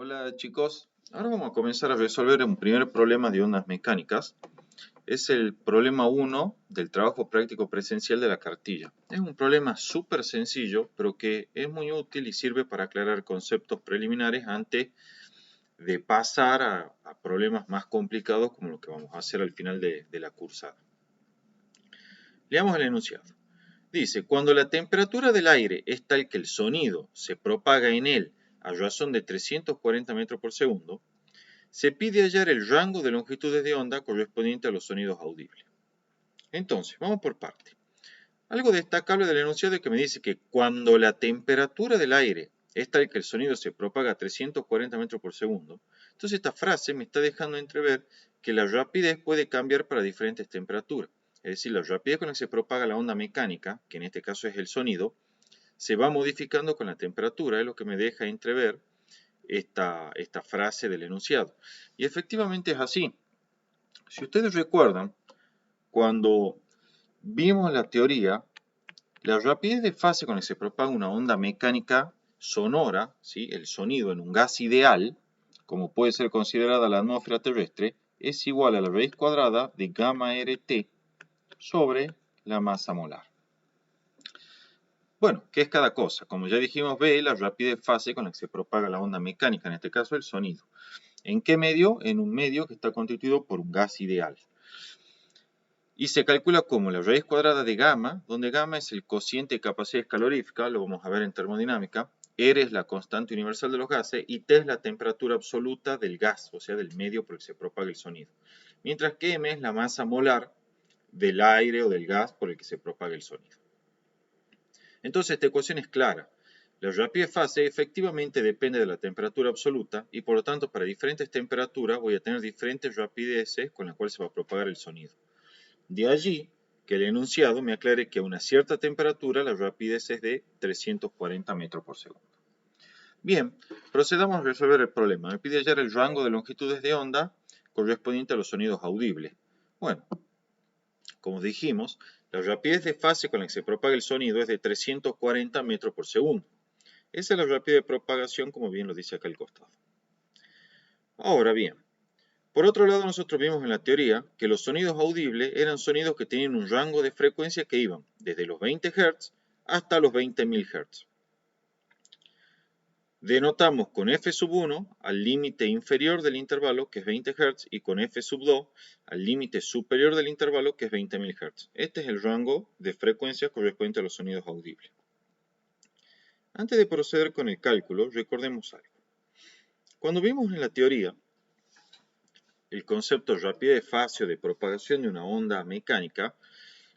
Hola chicos, ahora vamos a comenzar a resolver un primer problema de ondas mecánicas. Es el problema 1 del trabajo práctico presencial de la cartilla. Es un problema súper sencillo, pero que es muy útil y sirve para aclarar conceptos preliminares antes de pasar a problemas más complicados como lo que vamos a hacer al final de la cursada. Leamos el enunciado. Dice, cuando la temperatura del aire es tal que el sonido se propaga en él a razón de 340 metros por segundo, se pide hallar el rango de longitudes de onda correspondiente a los sonidos audibles. Entonces, vamos por parte. Algo destacable del enunciado es que me dice que cuando la temperatura del aire es tal que el sonido se propaga a 340 metros por segundo, entonces esta frase me está dejando entrever que la rapidez puede cambiar para diferentes temperaturas. Es decir, la rapidez con la que se propaga la onda mecánica, que en este caso es el sonido, se va modificando con la temperatura, es lo que me deja entrever esta frase del enunciado. Y efectivamente es así. Si ustedes recuerdan, cuando vimos la teoría, la rapidez de fase con la que se propaga una onda mecánica sonora, ¿sí? El sonido en un gas ideal, como puede ser considerada la atmósfera terrestre, es igual a la raíz cuadrada de gamma RT sobre la masa molar. Bueno, ¿qué es cada cosa? Como ya dijimos, B, la rapidez de fase con la que se propaga la onda mecánica, en este caso el sonido. ¿En qué medio? En un medio que está constituido por un gas ideal. Y se calcula como la raíz cuadrada de gamma, donde gamma es el cociente de capacidad calorífica, lo vamos a ver en termodinámica, R es la constante universal de los gases y T es la temperatura absoluta del gas, o sea, del medio por el que se propaga el sonido. Mientras que M es la masa molar del aire o del gas por el que se propaga el sonido. Entonces esta ecuación es clara. La rapidez de fase efectivamente depende de la temperatura absoluta y por lo tanto para diferentes temperaturas voy a tener diferentes rapideces con las cuales se va a propagar el sonido. De allí que el enunciado me aclare que a una cierta temperatura la rapidez es de 340 metros por segundo. Bien, procedamos a resolver el problema. Me pide hallar el rango de longitudes de onda correspondiente a los sonidos audibles. Bueno, como dijimos, la rapidez de fase con la que se propaga el sonido es de 340 metros por segundo. Esa es la rapidez de propagación, como bien lo dice acá al costado. Ahora bien, por otro lado, nosotros vimos en la teoría que los sonidos audibles eran sonidos que tenían un rango de frecuencia que iban desde los 20 Hz hasta los 20.000 Hz. Denotamos con f1 al límite inferior del intervalo, que es 20 Hz, y con f2 al límite superior del intervalo, que es 20.000 Hz. Este es el rango de frecuencia correspondiente a los sonidos audibles. Antes de proceder con el cálculo, recordemos algo. Cuando vimos en la teoría el concepto de rapidez de fase o de propagación de una onda mecánica,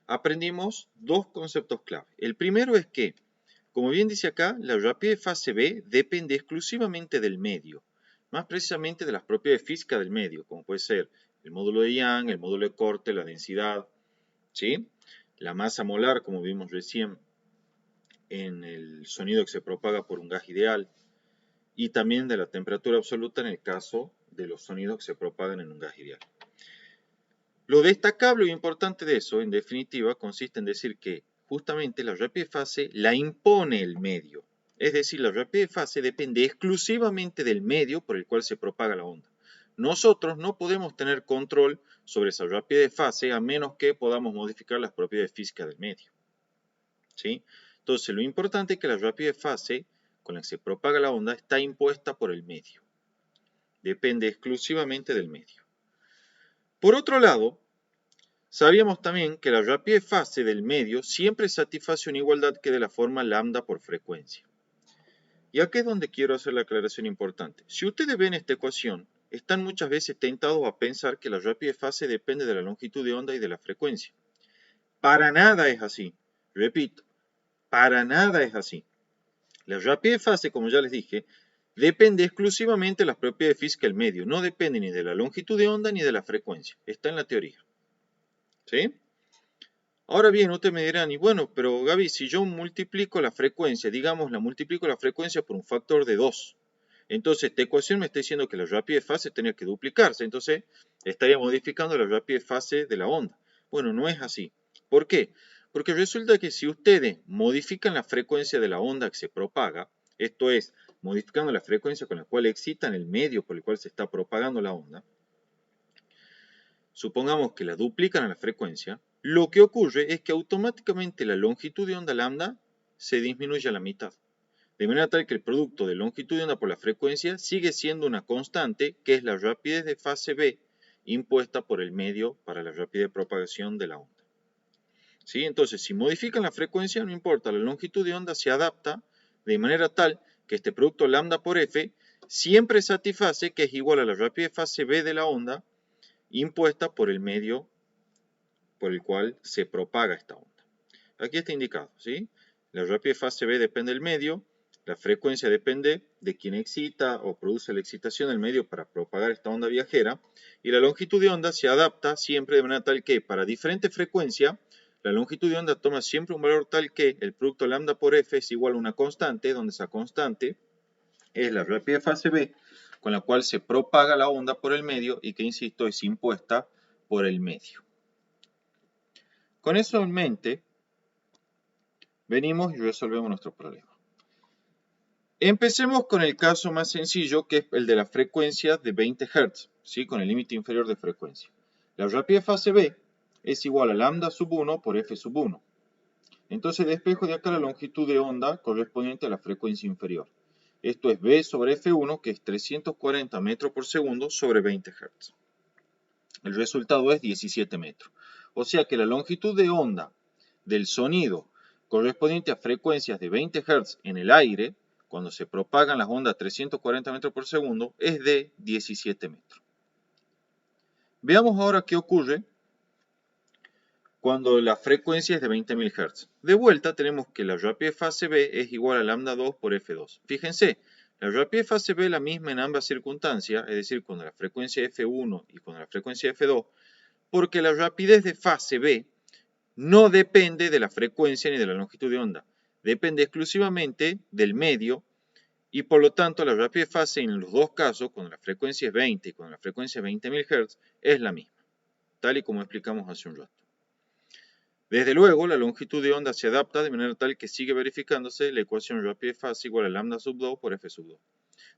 aprendimos dos conceptos clave. El primero es que, como bien dice acá, la rapidez de fase B depende exclusivamente del medio, más precisamente de las propiedades físicas del medio, como puede ser el módulo de Young, el módulo de corte, la densidad, ¿sí? La masa molar, como vimos recién en el sonido que se propaga por un gas ideal, y también de la temperatura absoluta en el caso de los sonidos que se propagan en un gas ideal. Lo destacable e importante de eso, en definitiva, consiste en decir que justamente la rapidez de fase la impone el medio. Es decir, la rapidez de fase depende exclusivamente del medio por el cual se propaga la onda. Nosotros no podemos tener control sobre esa rapidez de fase a menos que podamos modificar las propiedades físicas del medio. ¿Sí? Entonces, lo importante es que la rapidez de fase con la que se propaga la onda está impuesta por el medio. Depende exclusivamente del medio. Por otro lado, sabíamos también que la rapidez de fase del medio siempre satisface una igualdad que de la forma lambda por frecuencia. Y aquí es donde quiero hacer la aclaración importante. Si ustedes ven esta ecuación, están muchas veces tentados a pensar que la rapidez de fase depende de la longitud de onda y de la frecuencia. Para nada es así. Repito, para nada es así. La rapidez de fase, como ya les dije, depende exclusivamente de las propiedades físicas del medio. No depende ni de la longitud de onda ni de la frecuencia. Está en la teoría. ¿Sí? Ahora bien, ustedes me dirán, y bueno, pero Gaby, si yo multiplico la frecuencia, digamos, la multiplico la frecuencia por un factor de 2, entonces esta ecuación me está diciendo que la rapidez de fase tenía que duplicarse, entonces estaría modificando la rapidez de fase de la onda. Bueno, no es así. ¿Por qué? Porque resulta que si ustedes modifican la frecuencia de la onda que se propaga, esto es, modificando la frecuencia con la cual excitan el medio por el cual se está propagando la onda, supongamos que la duplican a la frecuencia, lo que ocurre es que automáticamente la longitud de onda lambda se disminuye a la mitad. De manera tal que el producto de longitud de onda por la frecuencia sigue siendo una constante, que es la rapidez de fase B impuesta por el medio para la rapidez de propagación de la onda. ¿Sí? Entonces, si modifican la frecuencia, no importa, la longitud de onda se adapta de manera tal que este producto lambda por F siempre satisface que es igual a la rapidez de fase B de la onda impuesta por el medio por el cual se propaga esta onda. Aquí está indicado, ¿sí? La rapidez de fase B depende del medio, la frecuencia depende de quien excita o produce la excitación del medio para propagar esta onda viajera, y la longitud de onda se adapta siempre de manera tal que para diferente frecuencia, la longitud de onda toma siempre un valor tal que el producto lambda por F es igual a una constante, donde esa constante es la rapidez de fase B, con la cual se propaga la onda por el medio y que, insisto, es impuesta por el medio. Con eso en mente, venimos y resolvemos nuestro problema. Empecemos con el caso más sencillo, que es el de la frecuencia de 20 Hz, ¿sí? Con el límite inferior de frecuencia. La rapidez de fase B es igual a lambda sub 1 por F sub 1. Entonces despejo de acá la longitud de onda correspondiente a la frecuencia inferior. Esto es B sobre F1, que es 340 metros por segundo sobre 20 Hz. El resultado es 17 metros. O sea que la longitud de onda del sonido correspondiente a frecuencias de 20 Hz en el aire, cuando se propagan las ondas a 340 metros por segundo, es de 17 metros. Veamos ahora qué ocurre cuando la frecuencia es de 20.000 Hz. De vuelta tenemos que la rapidez fase B es igual a lambda 2 por F2. Fíjense, la rapidez fase B es la misma en ambas circunstancias, es decir, cuando la frecuencia es F1 y cuando la frecuencia es F2, porque la rapidez de fase B no depende de la frecuencia ni de la longitud de onda. Depende exclusivamente del medio y por lo tanto la rapidez de fase en los dos casos, cuando la frecuencia es 20 y cuando la frecuencia es 20.000 Hz, es la misma, tal y como explicamos hace un rato. Desde luego, la longitud de onda se adapta de manera tal que sigue verificándose la ecuación rapidez de fase igual a lambda sub 2 por F sub 2.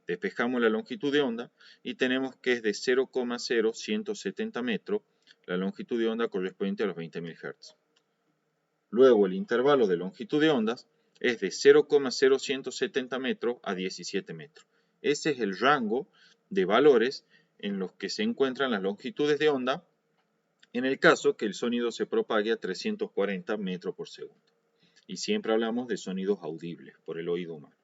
Despejamos la longitud de onda y tenemos que es de 0,0170 metros la longitud de onda correspondiente a los 20.000 Hz. Luego el intervalo de longitud de ondas es de 0,0170 metros a 17 metros. Ese es el rango de valores en los que se encuentran las longitudes de onda en el caso que el sonido se propague a 340 metros por segundo. Y siempre hablamos de sonidos audibles por el oído humano.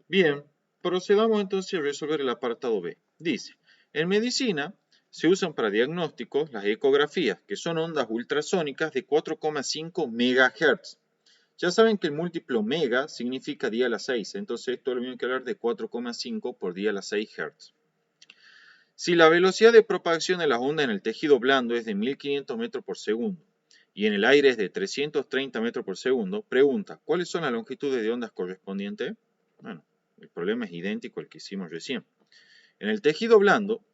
Bien, procedamos entonces a resolver el apartado B. Dice, en medicina se usan para diagnósticos las ecografías, que son ondas ultrasónicas de 4,5 MHz. Ya saben que el múltiplo mega significa 10 a la 6, entonces esto es lo mismo que hablar de 4,5 por 10 a la 6 Hz. Si la velocidad de propagación de las ondas en el tejido blando es de 1500 metros por segundo y en el aire es de 330 metros por segundo, pregunta, ¿cuáles son las longitudes de ondas correspondientes? Bueno, el problema es idéntico al que hicimos recién. En el tejido blando,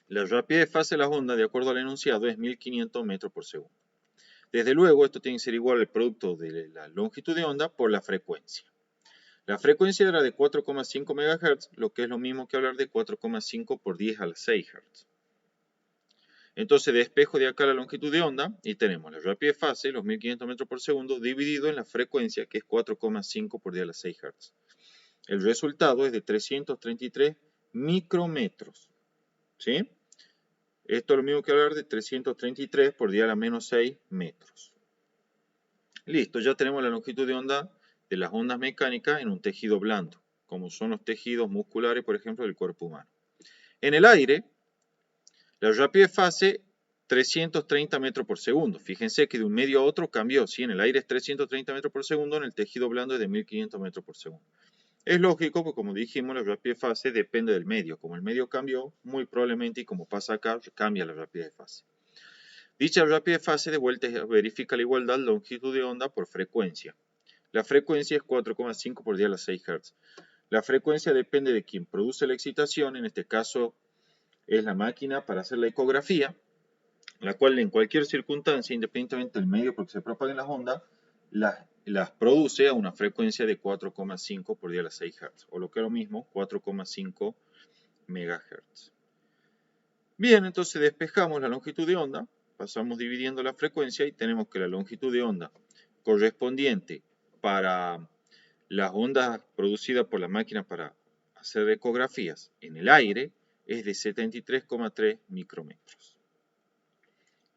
la rapidez de fase de las ondas, de acuerdo al enunciado, es 1500 metros por segundo. Desde luego, esto tiene que ser igual al producto de la longitud de onda por la frecuencia. La frecuencia era de 4,5 MHz, lo que es lo mismo que hablar de 4,5 por 10 a la 6 Hz. Entonces despejo de acá la longitud de onda y tenemos la rapidez de fase, los 1500 metros por segundo, dividido en la frecuencia, que es 4,5 por 10 a la 6 Hz. El resultado es de 333 micrometros. ¿Sí? Esto es lo mismo que hablar de 333 por 10 a la menos 6 metros. Listo, ya tenemos la longitud de onda de las ondas mecánicas en un tejido blando, como son los tejidos musculares, por ejemplo, del cuerpo humano. En el aire, la rapidez de fase 330 metros por segundo. Fíjense que de un medio a otro cambió. Si en el aire es 330 metros por segundo, en el tejido blando es de 1500 metros por segundo. Es lógico, porque como dijimos, la rapidez de fase depende del medio. Como el medio cambió, muy probablemente, y como pasa acá, cambia la rapidez de fase. Dicha rapidez de fase de vuelta verifica la igualdad longitud de onda por frecuencia. La frecuencia es 4,5 por 10 a la 6 Hz. La frecuencia depende de quien produce la excitación, en este caso es la máquina para hacer la ecografía, la cual en cualquier circunstancia, independientemente del medio por que se propaguen las ondas, las las produce a una frecuencia de 4,5 por 10 a la 6 Hz, o lo que es lo mismo, 4,5 MHz. Bien, entonces despejamos la longitud de onda, pasamos dividiendo la frecuencia y tenemos que la longitud de onda correspondiente para las ondas producidas por la máquina para hacer ecografías en el aire es de 73,3 micrómetros.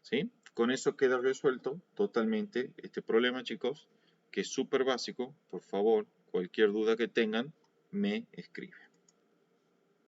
¿Sí? Con eso queda resuelto totalmente este problema, chicos, que es súper básico. Por favor, cualquier duda que tengan, me escriben.